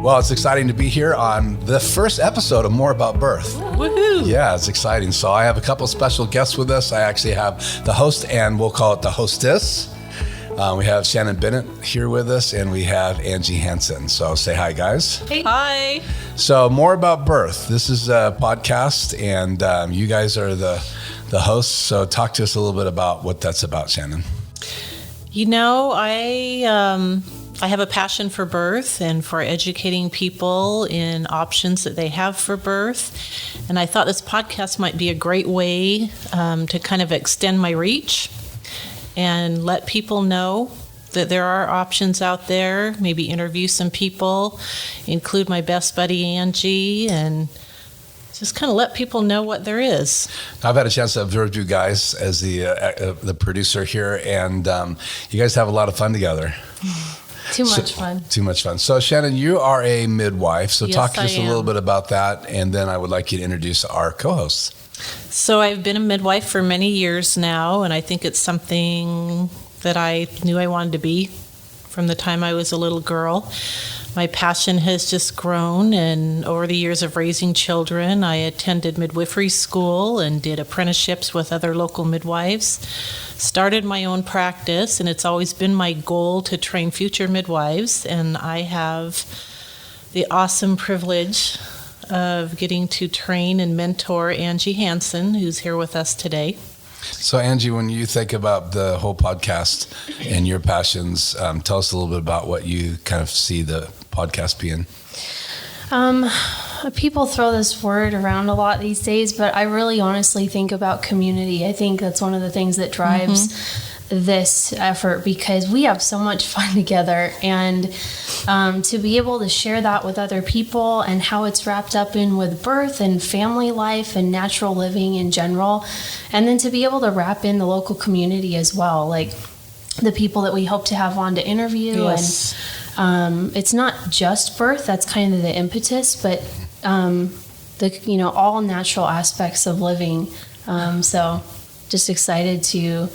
Well, it's exciting to be here on the first episode of More About Birth. Woohoo! Yeah, it's exciting. So I have a couple special guests with us. I actually have the host, and we'll call it the hostess. We have Shannon Bennett here with us, and we have Angie Hansen. So say hi, guys. Hey. Hi. So More About Birth. This is a podcast, and you guys are the hosts. So talk to us a little bit about what that's about, Shannon. You know, I have a passion for birth and for educating people in options that they have for birth. And I thought this podcast might be a great way to kind of extend my reach and let people know that there are options out there, maybe interview some people, include my best buddy Angie, and just kind of let people know what there is. I've had a chance to observe you guys as the producer here, and you guys have a lot of fun together. Too much fun. Too much fun. So Shannon, you are a midwife, so Yes, talk to I us a little bit about that, and then I would like you to introduce our co-hosts. So I've been a midwife for many years now, and I think it's something that I knew I wanted to be from the time I was a little girl. My passion has just grown, and over the years of raising children, I attended midwifery school and did apprenticeships with other local midwives, started my own practice, and it's always been my goal to train future midwives, and I have the awesome privilege of getting to train and mentor Angie Hansen, who's here with us today. So Angie, when you think about the whole podcast and your passions, tell us a little bit about what you kind of see the podcast being. People throw this word around a lot these days, but I really honestly think about community. I think that's one of the things that drives this effort, because we have so much fun together, and to be able to share that with other people and how it's wrapped up in with birth and family life and natural living in general, and then to be able to wrap in the local community as well, like the people that we hope to have on to interview. Yes. And it's not just birth, that's kind of the impetus, but all natural aspects of living. So just excited to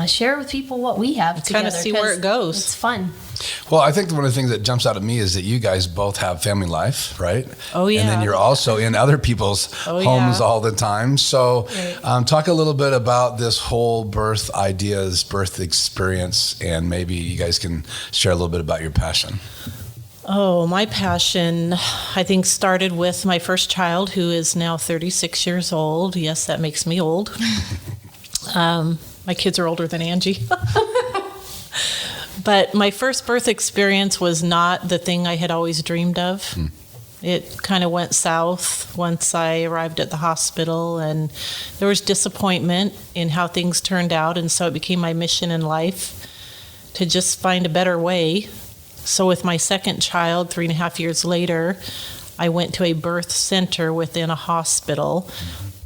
share with people what we have together. Kind of see where it goes. It's fun. Well, I think one of the things that jumps out at me is that you guys both have family life, right? Oh, yeah. And then you're also in other people's homes all the time. So talk a little bit about this whole birth ideas, birth experience, and maybe you guys can share a little bit about your passion. Oh, my passion, I think, started with my first child, who is now 36 years old. Yes, that makes me old. My kids are older than Angie. But my first birth experience was not the thing I had always dreamed of. It kind of went south once I arrived at the hospital, and there was disappointment in how things turned out, and so it became my mission in life to just find a better way. So with my second child, 3.5 years later, I went to a birth center within a hospital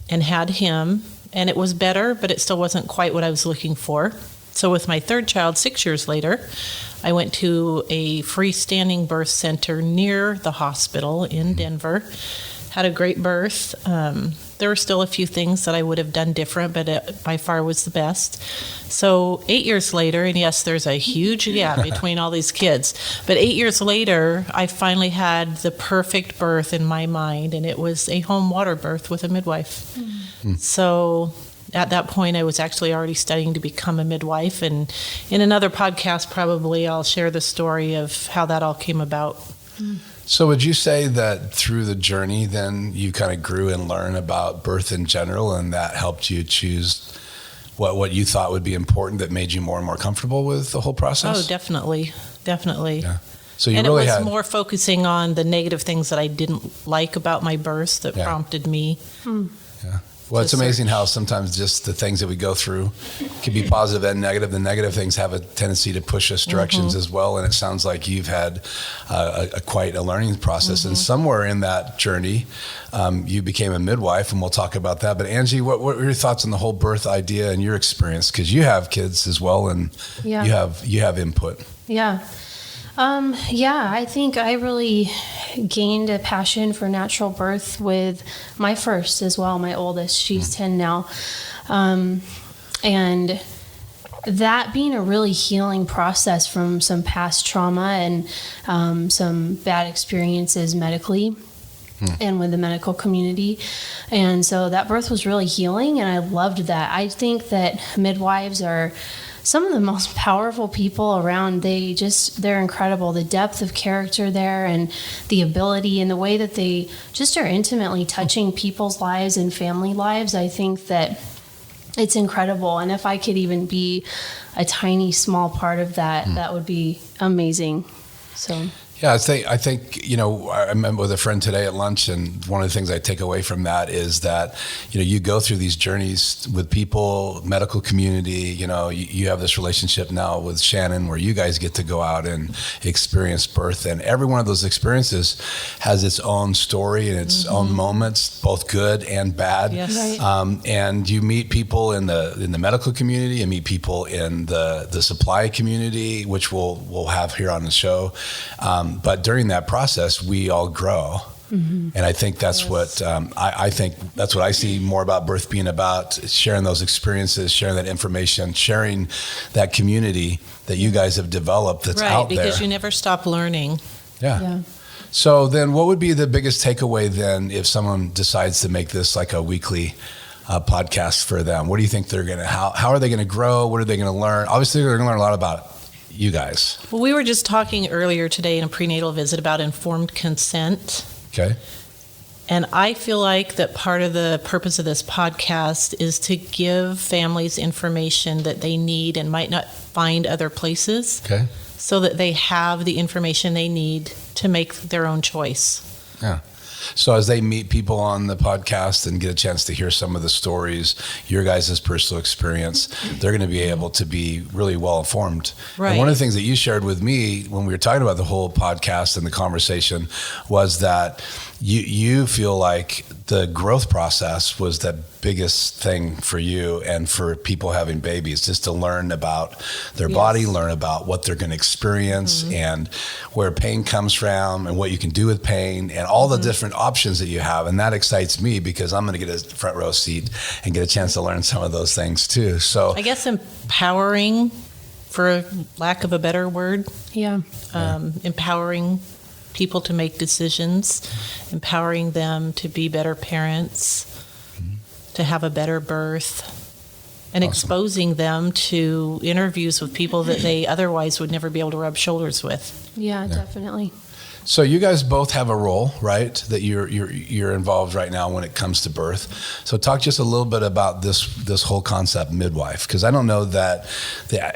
and had him, and it was better, but it still wasn't quite what I was looking for. So with my third child, 6 years later, I went to a freestanding birth center near the hospital in Denver, had a great birth. There were still a few things that I would have done different, but it by far was the best. So 8 years later, and yes, there's a huge gap between all these kids, but 8 years later, I finally had the perfect birth in my mind, and it was a home water birth with a midwife. So at that point, I was actually already studying to become a midwife, and in another podcast, probably I'll share the story of how that all came about. So would you say that through the journey, then you kind of grew and learned about birth in general, and that helped you choose what you thought would be important, that made you more and more comfortable with the whole process? Oh, definitely. Yeah. So you and really it was had more focusing on the negative things that I didn't like about my birth that prompted me. Yeah. Well, it's amazing how sometimes just the things that we go through can be positive and negative. The negative things have a tendency to push us directions as well. And it sounds like you've had quite a learning process. And somewhere in that journey, you became a midwife, and we'll talk about that. But Angie, what were your thoughts on the whole birth idea and your experience? Because you have kids as well, and you have input. Yeah. I think I really gained a passion for natural birth with my first as well, my oldest. She's 10 now. And that being a really healing process from some past trauma and some bad experiences medically and with the medical community. And so that birth was really healing, and I loved that. I think that midwives are some of the most powerful people around. They're incredible. The depth of character there and the ability and the way that they just are intimately touching people's lives and family lives. I think that it's incredible. And if I could even be a tiny, small part of that, that would be amazing. So. Yeah, I think, you know, I met with a friend today at lunch, and one of the things I take away from that is that, you know, you go through these journeys with people, medical community, you know, you have this relationship now with Shannon where you guys get to go out and experience birth, and every one of those experiences has its own story and its own moments, both good and bad. Yes. Right. And you meet people in the medical community, and meet people in the supply community, which we'll have here on the show. But during that process, we all grow. And I think that's what I think that's what I see more about birth being about, sharing those experiences, sharing that information, sharing that community that you guys have developed that's out there. Right, because you never stop learning. Yeah. So then what would be the biggest takeaway then if someone decides to make this like a weekly podcast for them? What do you think they're going to, how are they going to grow? What are they going to learn? Obviously, they're going to learn a lot about you guys. Well, we were just talking earlier today in a prenatal visit about informed consent. Okay. And I feel like that part of the purpose of this podcast is to give families information that they need and might not find other places. Okay. So that they have the information they need to make their own choice. Yeah. So as they meet people on the podcast and get a chance to hear some of the stories, your guys' personal experience, they're going to be able to be really well informed. Right. And one of the things that you shared with me when we were talking about the whole podcast and the conversation was that you feel like the growth process was the biggest thing for you and for people having babies, just to learn about their body, learn about what they're going to experience and where pain comes from and what you can do with pain and all the different options that you have. And that excites me because I'm going to get a front row seat and get a chance to learn some of those things too. So I guess empowering, for lack of a better word, empowering people to make decisions, empowering them to be better parents, to have a better birth, and exposing them to interviews with people that they otherwise would never be able to rub shoulders with. Yeah, definitely. So you guys both have a role, right, that you're involved right now when it comes to birth. So talk just a little bit about this whole concept midwife, because I don't know that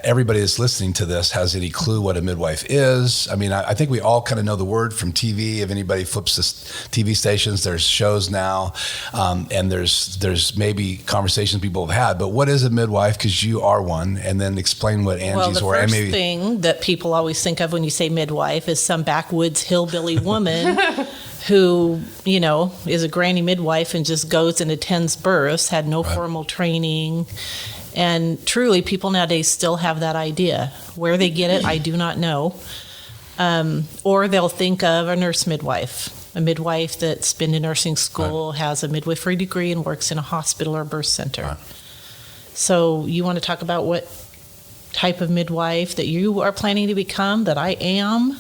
everybody that's listening to this has any clue what a midwife is. I mean, I think we all kind of know the word from TV. If anybody flips the TV stations, there's shows now, and there's maybe conversations people have had. But what is a midwife? Because you are one, and then explain what Angie's were. Well, the first thing that people always think of when you say midwife is some backwoods hillbilly woman who, you know, is a granny midwife and just goes and attends births, had no formal training. And truly, people nowadays still have that idea. Where they get it, I do not know. Or they'll think of a nurse midwife, a midwife that's been to nursing school, has a midwifery degree, and works in a hospital or birth center. So you want to talk about what type of midwife that you are planning to become, that I am?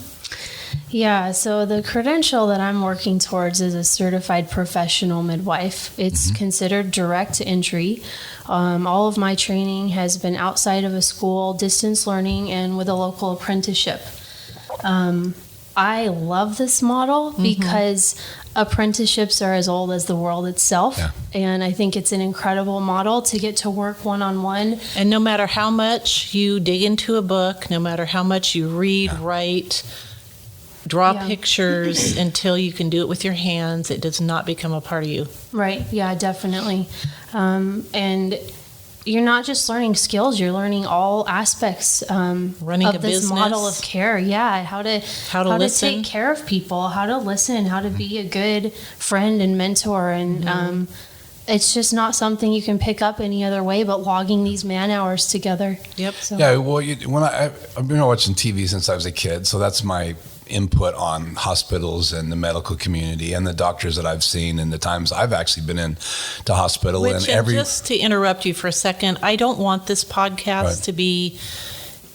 Yeah, so the credential that I'm working towards is a certified professional midwife. It's considered direct entry. All of my training has been outside of a school, distance learning, and with a local apprenticeship. I love this model because apprenticeships are as old as the world itself. Yeah. And I think it's an incredible model to get to work one-on-one. And no matter how much you dig into a book, no matter how much you read, write, draw pictures, until you can do it with your hands, it does not become a part of you. Right. Yeah, definitely. And you're not just learning skills, you're learning all aspects running of a this business, model of care. Yeah, how to take care of people, how to listen, how to be a good friend and mentor. And it's just not something you can pick up any other way but logging these man hours together. Yep. So. Yeah, well, when I've been watching TV since I was a kid, so that's my input on hospitals and the medical community and the doctors that I've seen and the times I've actually been in to hospital. Which, and just to interrupt you for a second, I don't want this podcast to be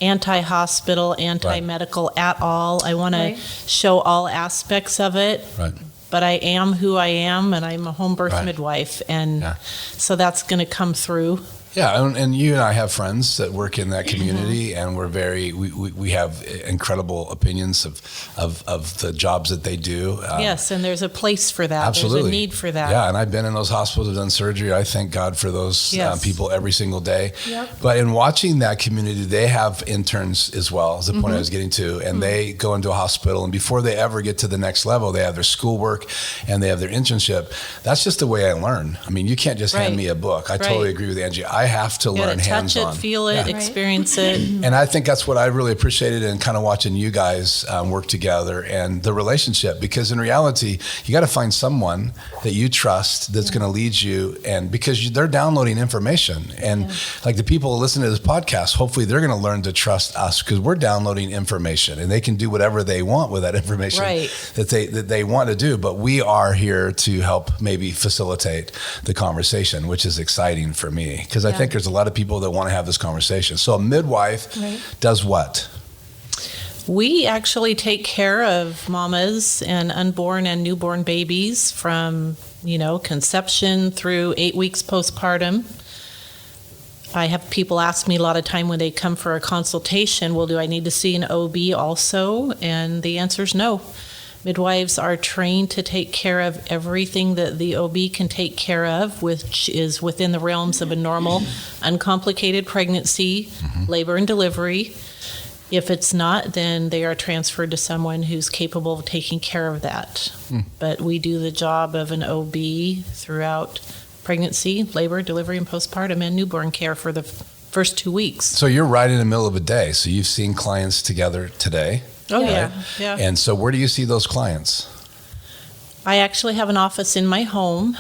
anti-hospital, anti-medical at all. I want to show all aspects of it. Right. But I am who I am, and I'm a home birth midwife, and so that's going to come through. Yeah, and you and I have friends that work in that community, and we have incredible opinions of the jobs that they do. Yes, and there's a place for that. Absolutely. There's a need for that. Yeah, and I've been in those hospitals, I've done surgery. I thank God for those people every single day. Yep. But in watching that community, they have interns as well, is the point I was getting to, and they go into a hospital, and before they ever get to the next level, they have their schoolwork and they have their internship. That's just the way I learn. I mean, you can't just hand me a book. I totally agree with Angie. I have to learn hands-on. Touch it, feel it, experience it. And I think that's what I really appreciated in kind of watching you guys work together and the relationship, because in reality, you got to find someone that you trust that's going to lead you, and because they're downloading information. And like the people who listen to this podcast, hopefully they're going to learn to trust us because we're downloading information and they can do whatever they want with that information that they want to do. But we are here to help maybe facilitate the conversation, which is exciting for me because I think there's a lot of people that want to have this conversation. So a midwife does what? We actually take care of mamas and unborn and newborn babies from, conception through 8 weeks postpartum. I have people ask me a lot of time when they come for a consultation, well, do I need to see an OB also? And the answer is no. Midwives are trained to take care of everything that the OB can take care of, which is within the realms of a normal, uncomplicated pregnancy, labor and delivery. If it's not, then they are transferred to someone who's capable of taking care of that. But we do the job of an OB throughout pregnancy, labor, delivery, and postpartum, and newborn care for the first 2 weeks. So you're right in the middle of a day. So you've seen clients together today. Oh, yeah. And so where do you see those clients? I actually have an office in my home.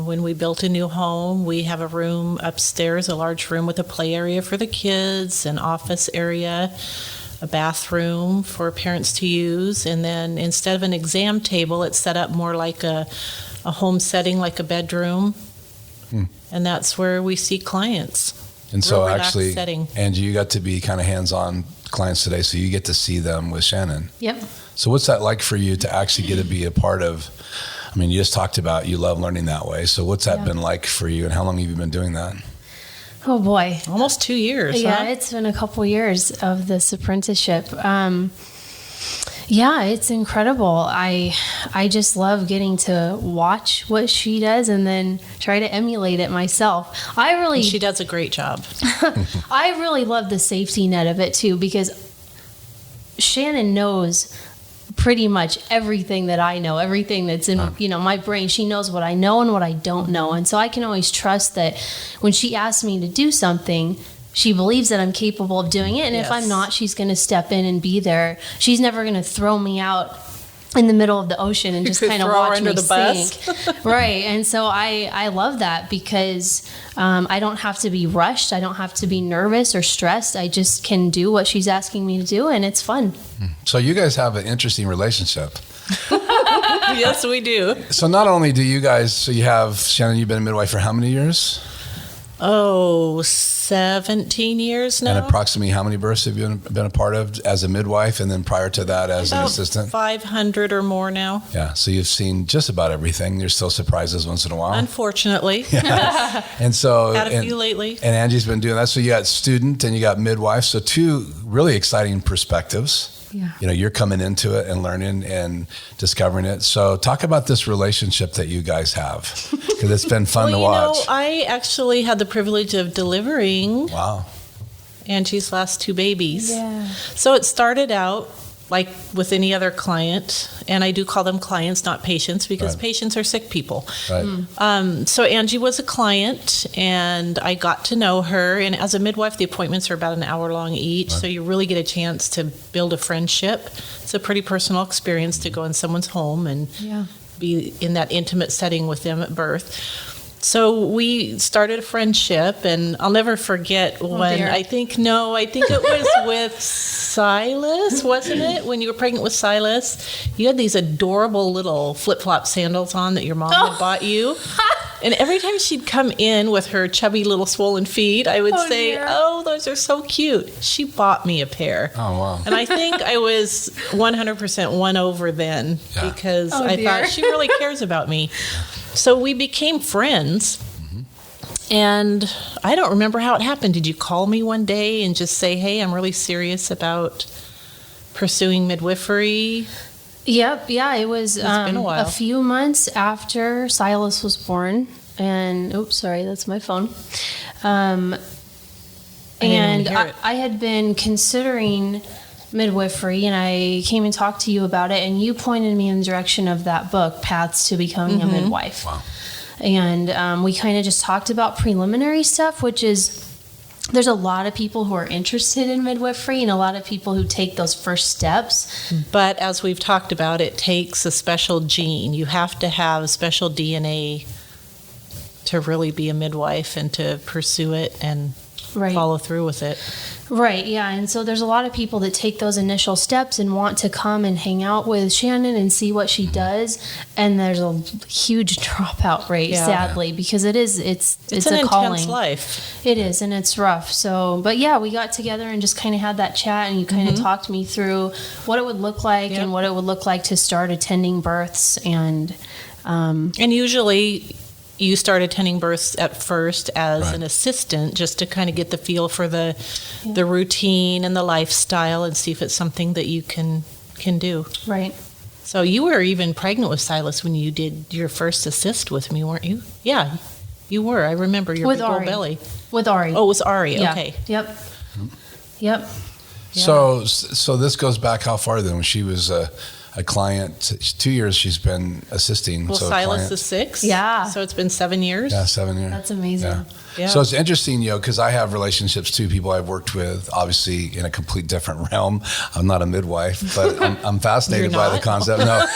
When we built a new home, we have a room upstairs, a large room with a play area for the kids, an office area, a bathroom for parents to use. And then instead of an exam table, it's set up more like a home setting, like a bedroom. And that's where we see clients. And so actually, setting. Angie, you got to be kind of hands-on clients today, so you get to see them with Shannon. Yep. So what's that like for you to actually get to be a part of? I mean, you just talked about you love learning that way. So what's that been like for you, and how long have you been doing that? Oh boy, almost 2 years. Yeah, it's been a couple years of this apprenticeship. Yeah, it's incredible. I just love getting to watch what she does and then try to emulate it myself. She does a great job. I really love the safety net of it too, because Shannon knows pretty much everything that I know, everything that's in my brain. She knows what I know and what I don't know, and so I can always trust that when she asks me to do something, she believes that I'm capable of doing it, and if I'm not, she's going to step in and be there. She's never going to throw me out in the middle of the ocean and just kind of watch me sink. Right, and so I love that because I don't have to be rushed. I don't have to be nervous or stressed. I just can do what she's asking me to do, and it's fun. So you guys have an interesting relationship. Yes, we do. So not only do you guys, so you have, Shannon, you've been a midwife for how many years? 17 years now. And approximately how many births have you been a part of as a midwife, and then prior to that as an assistant? 500 or more now. Yeah, so you've seen just about everything. There's still surprises once in a while. Unfortunately. Yeah. And so had a few lately. And Angie's been doing that. So you got student and you got midwife. So two really exciting perspectives. Yeah. You're coming into it and learning and discovering it. So talk about this relationship that you guys have, because it's been fun to watch. I actually had the privilege of delivering Wow. Angie's last 2 babies. Yeah. So it started out like with any other client, and I do call them clients, not patients, because patients are sick people. Right. So Angie was a client, and I got to know her. And as a midwife, the appointments are about an hour long each, so you really get a chance to build a friendship. It's a pretty personal experience to go in someone's home and be in that intimate setting with them at birth. So we started a friendship, and I'll never forget when dear. I think it was with Silas, wasn't it? When you were pregnant with Silas, you had these adorable little flip-flop sandals on that your mom had bought you. And every time she'd come in with her chubby little swollen feet, I would say, dear. "Oh, those are so cute." She bought me a pair. Oh, wow. And I think I was 100% won over then because I thought she really cares about me. So we became friends. And I don't remember how it happened. Did you call me one day and just say, "Hey, I'm really serious about pursuing midwifery"? Yep, yeah, it was been a while. a few months after Silas was born, and oops, sorry, that's my phone. didn't And even hear it. I had been considering midwifery, and I came and talked to you about it, and you pointed me in the direction of that book, Paths to Becoming a Midwife. Wow. And we kind of just talked about preliminary stuff, which is there's a lot of people who are interested in midwifery and a lot of people who take those first steps. But as we've talked about, it takes a special gene. You have to have special DNA to really be a midwife and to pursue it and Right. follow through with it. Right, yeah. And so there's a lot of people that take those initial steps and want to come and hang out with Shannon and see what she does. And there's a huge dropout rate, Yeah. sadly, because it's an a intense calling. life. It is, and it's rough. So, but yeah, we got together and just kind of had that chat, and you kind of talked me through what it would look like Yep. and what it would look like to start attending births. And And usually you start attending births at first as Right. an assistant just to kind of get the feel for the routine and the lifestyle and see if it's something that you can do. right. So you were even pregnant with Silas when you did your first assist with me, weren't you? Yeah, you were. I remember your With big old Ari. belly. With Ari. Oh, it was Ari. yeah. Okay. Yep. Yep. So this goes back how far then? When she was a client, 2 years she's been assisting. Well, so a Silas client- is 6. Yeah. So it's been 7 years. Yeah, 7 years. That's amazing. Yeah. So it's interesting, because I have relationships too, people I've worked with, obviously in a complete different realm. I'm not a midwife, but I'm fascinated You're by the not? concept. No,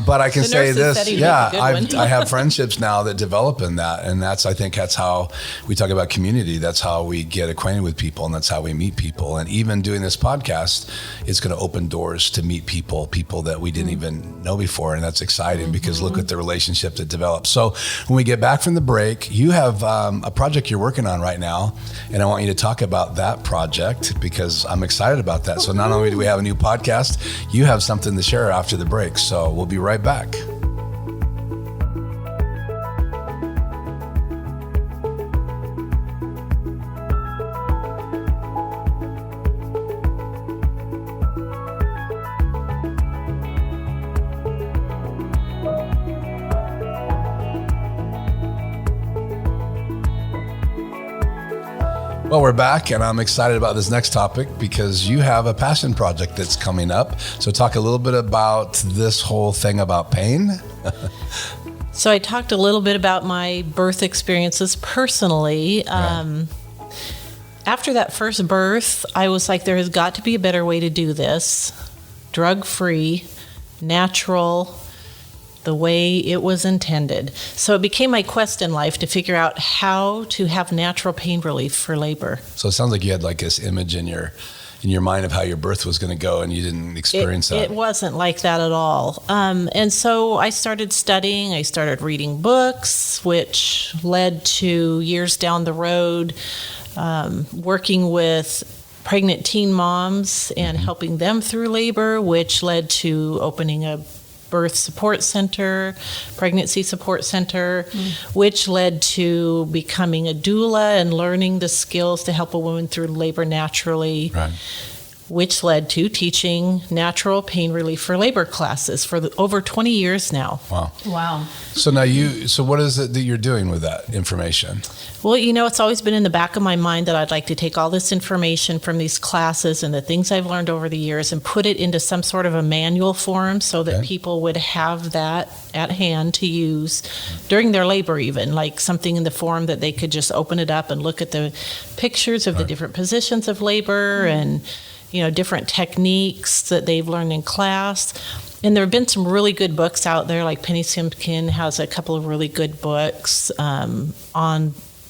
but I can The say nurses this, said he'd make a good one. I have friendships now that develop in that, and I think that's how we talk about community. That's how we get acquainted with people, and that's how we meet people. And even doing this podcast, it's going to open doors to meet people that we didn't even know before, and that's exciting because look at the relationship that develops. So when we get back from the break, you have a project you're working on right now, and I want you to talk about that project because I'm excited about that. So not only do we have a new podcast, you have something to share after the break. So we'll be right back. Well, we're back, and I'm excited about this next topic because you have a passion project that's coming up. So talk a little bit about this whole thing about pain. So I talked a little bit about my birth experiences personally. After that first birth, I was like, there has got to be a better way to do this. Drug-free, natural, the way it was intended. So it became my quest in life to figure out how to have natural pain relief for labor. So it sounds like you had like this image in your mind of how your birth was going to go, and you didn't experience that. It wasn't like that at all. And so I started studying. I started reading books, which led to years down the road working with pregnant teen moms and helping them through labor, which led to opening a birth support center, pregnancy support center, which led to becoming a doula and learning the skills to help a woman through labor naturally. Right. Which led to teaching natural pain relief for labor classes for over 20 years now. Wow. Wow. So now so what is it that you're doing with that information? Well, it's always been in the back of my mind that I'd like to take all this information from these classes and the things I've learned over the years and put it into some sort of a manual form so that people would have that at hand to use during their labor even, like something in the form that they could just open it up and look at the pictures of the different positions of labor and different techniques that they've learned in class. And there have been some really good books out there, like Penny Simpkin has a couple of really good books on,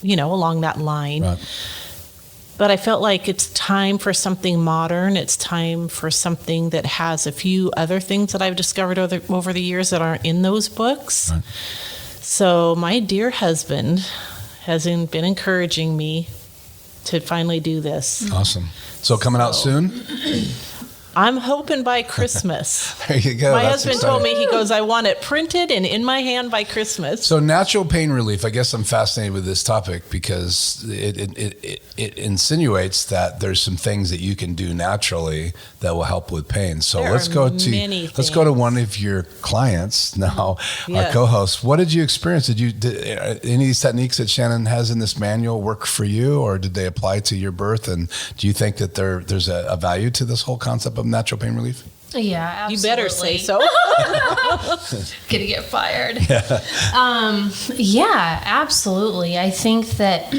along that line. Right. But I felt like it's time for something modern. It's time for something that has a few other things that I've discovered over the years that aren't in those books. Right. So my dear husband has been encouraging me to finally do this. Awesome. So coming out soon? I'm hoping by Christmas. There you go. My That's husband exciting. told me, he goes, I want it printed and in my hand by Christmas. So natural pain relief, I guess I'm fascinated with this topic because it insinuates that there's some things that you can do naturally that will help with pain. So There let's are go many to one of your clients now, our Yes. co-host. What did you experience? Did any of these techniques that Shannon has in this manual work for you, or did they apply to your birth? And do you think that there's a value to this whole concept of natural pain relief? Yeah, absolutely. You better say so. Gonna get fired. Yeah, absolutely. I think that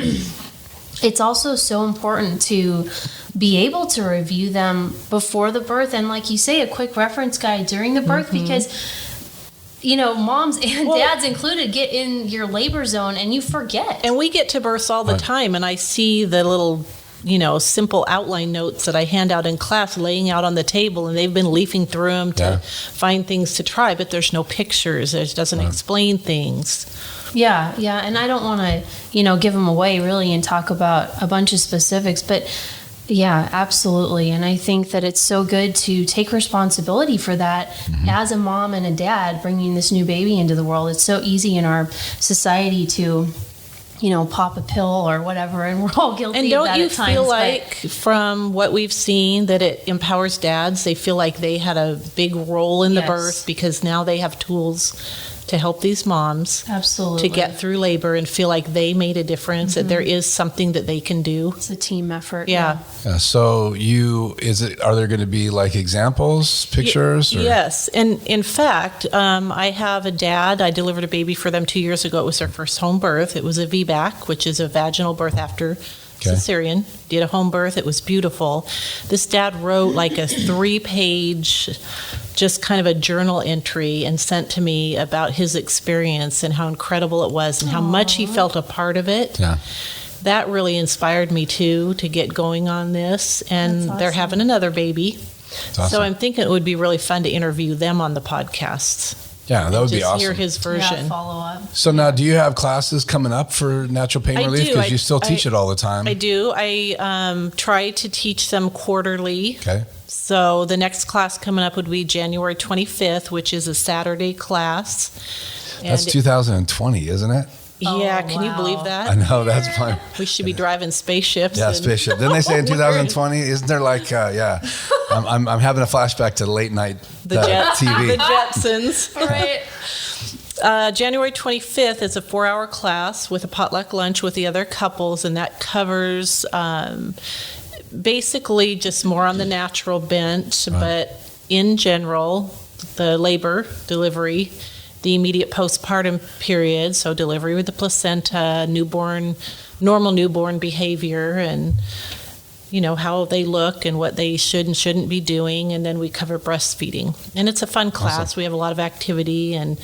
it's also so important to be able to review them before the birth, and like you say, a quick reference guide during the birth, because moms and dads included get in your labor zone and you forget. And we get to births all the time, and I see the little simple outline notes that I hand out in class laying out on the table, and they've been leafing through them to find things to try, but there's no pictures. It doesn't explain things. Yeah, and I don't want to, give them away really and talk about a bunch of specifics, but yeah, absolutely. And I think that it's so good to take responsibility for that as a mom and a dad bringing this new baby into the world. It's so easy in our society to pop a pill or whatever, and we're all guilty And of don't that you at times. feel like, from what we've seen, that it empowers dads? They feel like they had a big role in the Yes. birth because now they have tools to help these moms Absolutely. to get through labor and feel like they made a difference, that there is something that they can do. It's a team effort. Yeah. So are there going to be like examples, pictures? Or? Yes. And in fact, I have a dad. I delivered a baby for them 2 years ago. It was their first home birth. It was a VBAC, which is a vaginal birth after cesarean. Did a home birth. It was beautiful. This dad wrote like a 3-page, just kind of a journal entry, and sent to me about his experience and how incredible it was and how much he felt a part of it. Yeah. That really inspired me too to get going on this. And That's awesome. they're having another baby. Awesome. So I'm thinking it would be really fun to interview them on the podcast. Yeah, that would be Just awesome. hear his version. Yeah, follow up. So now, do you have classes coming up for natural pain I relief? do. Because you still teach it all the time. I do. I try to teach them quarterly. Okay. So the next class coming up would be January 25th, which is a Saturday class. That's And 2020, isn't it? yeah, Oh, can you wow. believe that? I know, that's fine. We should be driving spaceships. Yeah, and- spaceship. Didn't they say in 2020? Isn't there like, I'm having a flashback to late night the TV. Jetsons. Right. January 25th is a 4-hour class with a potluck lunch with the other couples, and that covers basically just more on the natural bent, but in general, the labor, delivery, the immediate postpartum period, so delivery with the placenta, normal newborn behavior, and how they look and what they should and shouldn't be doing. And then we cover breastfeeding. And it's a fun class. Awesome. We have a lot of activity and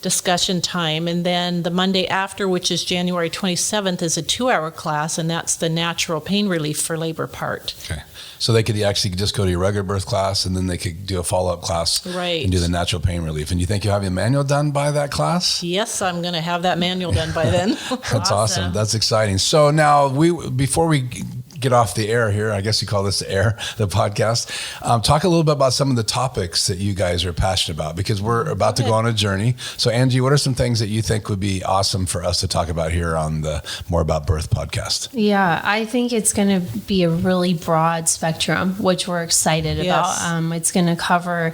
discussion time. And then the Monday after, which is January 27th, is a 2-hour class, and that's the natural pain relief for labor part. Okay. So they could actually just go to your regular birth class, and then they could do a follow-up class Right. and do the natural pain relief. And you think you'll have your manual done by that class? Yes, I'm going to have that manual done by then. That's awesome. That's exciting. So now, before we get off the air here, I guess you call this the air, the podcast, talk a little bit about some of the topics that you guys are passionate about, because we're about to go on a journey. So Angie, what are some things that you think would be awesome for us to talk about here on the More About Birth podcast? Yeah, I think it's going to be a really broad spectrum, which we're excited Yes. about. It's going to cover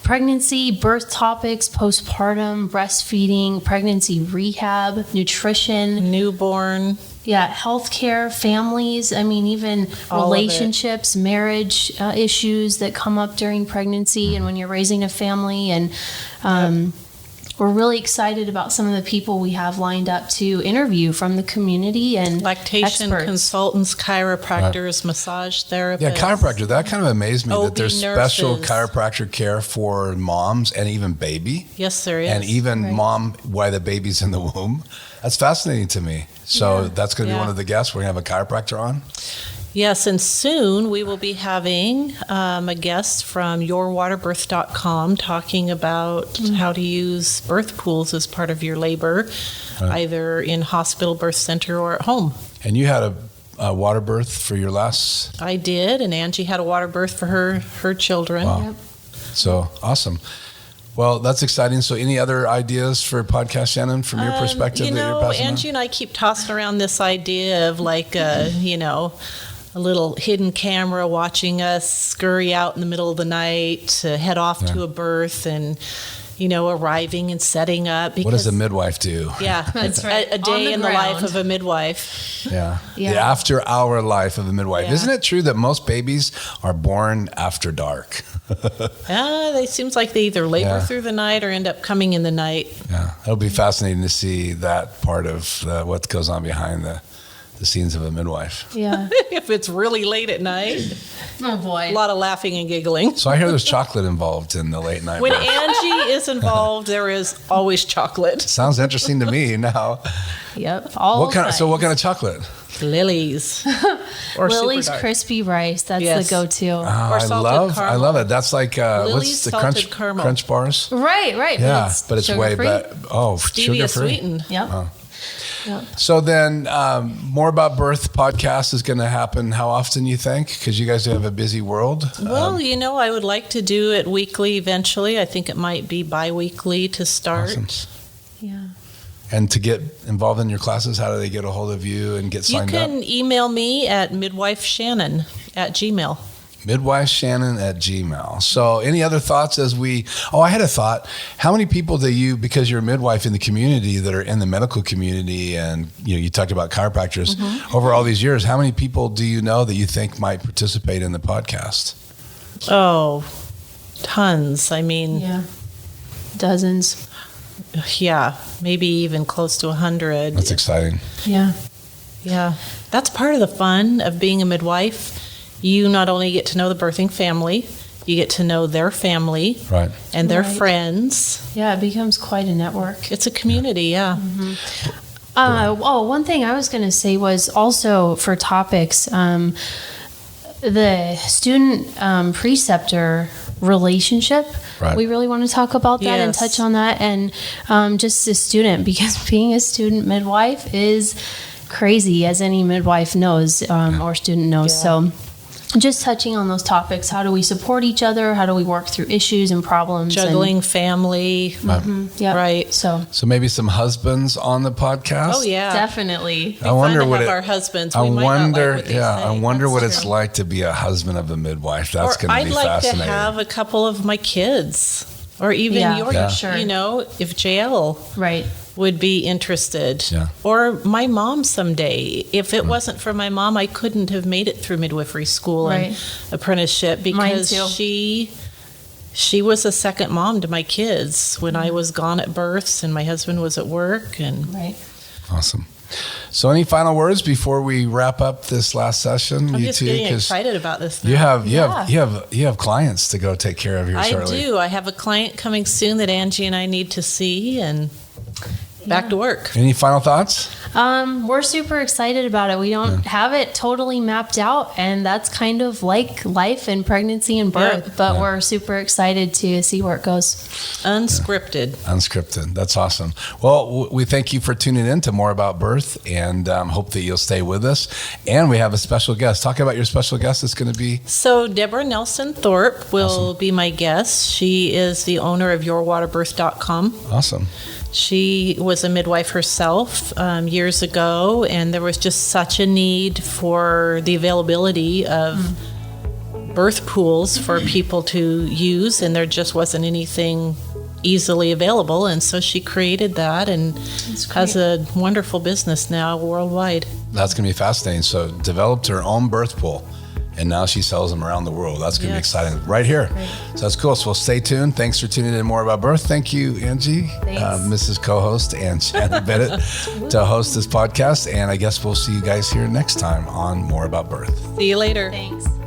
pregnancy, birth topics, postpartum, breastfeeding, pregnancy rehab, nutrition, Newborn. yeah, healthcare, families. I mean, even All of it. relationships, marriage issues that come up during pregnancy and when you're raising a family, and we're really excited about some of the people we have lined up to interview from the community and Lactation experts. consultants, chiropractors, massage therapists. Yeah, chiropractor. That kind of amazed me that OB there's special nurses. chiropractor care for moms and even baby. Yes, there is. And even Right. mom while the baby's in the womb. That's fascinating to me. So Yeah. that's going to be Yeah. one of the guests. We're going to have a chiropractor on. Yes, and soon we will be having a guest from yourwaterbirth.com talking about how to use birth pools as part of your labor, either in hospital, birth center, or at home. And you had a water birth for your last. I did, and Angie had a water birth for her children. Wow. Yep. So awesome. Well, that's exciting. So any other ideas for podcast, Shannon, from your perspective You that you're know, passing on? Angie and I keep tossing around this idea of like, a little hidden camera watching us scurry out in the middle of the night to head off to a birth and, arriving and setting up. What does a midwife do? Yeah, That's right. A On day the in the life ground. of a midwife. Yeah. Yeah. The after-hour life of a midwife. Yeah. Isn't it true that most babies are born after dark? They seems like they either labor Yeah. through the night or end up coming in the night. Yeah. It'll be fascinating to see that part of what goes on behind the scenes of a midwife. Yeah. If it's really late at night, Oh boy. a lot of laughing and giggling. So I hear there's chocolate involved in the late night When birth. Angie is involved, there is always chocolate. Sounds interesting to me now. Yep. All What kind of chocolate? Lily's. Or Lily's Super Dark. crispy rice. That's Yes. the go-to. Oh, Or I salted caramel. love it. That's like Lily's what's the salted caramel. crunch bars? Right. Yeah, but it's way sugar-free. better. Oh, Stevia sugar free. sweetened. Yep. Oh. Yep. So then, more about birth podcast is going to happen. How often you think? Because you guys have a busy world. Well, I would like to do it weekly eventually. I think it might be bi-weekly to start. Awesome. Yeah. And to get involved in your classes, how do they get a hold of you and get You signed can up? email me at midwifeshannon@gmail. midwifeshannon@gmail. So any other thoughts I had a thought. How many people do you, because you're a midwife in the community that are in the medical community and you talked about chiropractors over all these years, how many people do you know that you think might participate in the podcast? Oh, tons. I mean, Yeah. Dozens. yeah, maybe even close to 100. That's exciting. Yeah. Yeah, that's part of the fun of being a midwife. You not only get to know the birthing family, you get to know their family Right. and their Right. friends. Yeah. It becomes quite a network. It's a community, yeah. One thing I was going to say was also for topics, the student preceptor relationship. Right. We really want to talk about that and Yes. touch on that. And just a student, because being a student midwife is crazy, as any midwife knows or student knows. Yeah. So just touching on those topics. How do we support each other? How do we work through issues and problems? Juggling family. Yeah. Right. So So maybe some husbands on the podcast. Oh, yeah. definitely. I wonder fun to what have it. our husbands. I We might wonder. not like what they Yeah, say. I wonder what That's it's true. like to be a husband of a midwife. That's Or going to I'd be like fascinating. to have a couple of my kids, or even Yeah, your, Yeah. sure. if JL Right. would be interested, Yeah. or my mom someday. If it wasn't for my mom, I couldn't have made it through midwifery school Right. and apprenticeship because too. she was a second mom to my kids when I was gone at births and my husband was at work. And Right. Awesome. So, any final words before we wrap up this last session? I'm you just two, getting 'cause excited about this. you now. you have clients to go take care of here I shortly. do. I have a client coming soon that Angie and I need to see, and back to work. Any final thoughts? We're super excited about it. We don't have it totally mapped out, and that's kind of like life and pregnancy and birth, Yeah. but we're super excited to see where it goes. Unscripted. Unscripted. That's awesome. Well, we thank you for tuning in to More About Birth, and hope that you'll stay with us. And we have a special guest. Talk about your special guest. It's going to be So Deborah Nelson Thorpe will be my guest. She is the owner of yourwaterbirth.com. awesome. She was a midwife herself years ago, and there was just such a need for the availability of birth pools for people to use, and there just wasn't anything easily available. And so she created that and has a wonderful business now worldwide. That's going to be fascinating. So, developed her own birth pool and now she sells them around the world. That's going to be Yes. exciting right here. Great. So that's cool. So we'll stay tuned. Thanks for tuning in to More About Birth. Thank you, Angie, Thanks. Mrs. Co-host, and Shannon Bennett to host this podcast. And I guess we'll see you guys here next time on More About Birth. See you later. Thanks.